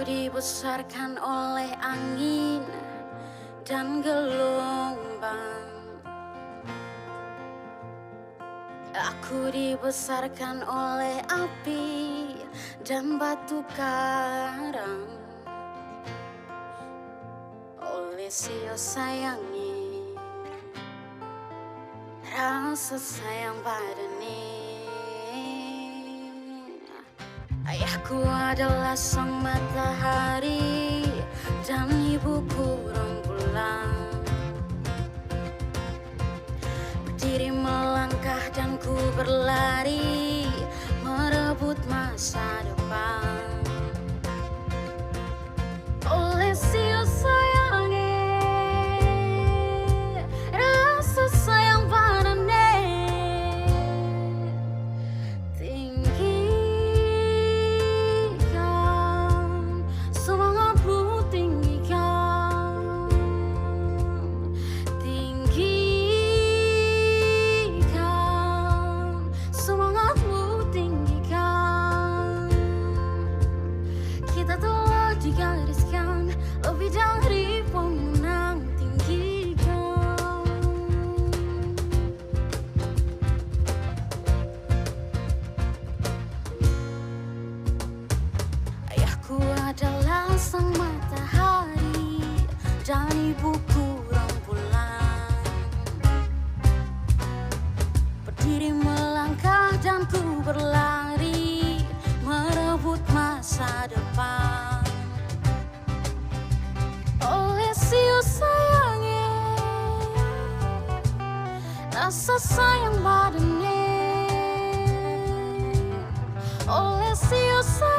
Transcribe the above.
dibesarkan oleh angin dan gelombang. Aku dibesarkan oleh api dan batu karang. Oleh sio sayangi rasa sayang padane. Ayahku adalah sang matahari dan ibuku rembulan. Berdiri melangkah dan ku berlari merebut masa depan. Oleh sio sayangi rasa sayang padane. Tinggikan semangatmu, tinggikan. Tinggikan semangatmu, tinggikan. Kita telah digariskan lebih dari pemenang. Tinggikan. Ayahku adalah sang matahari dan ibuku rembulan. Berdiri melangkah dan ku berlari merebut masa depan. Oleh sio sayangi rasa sayang padane. Oleh sio sayangi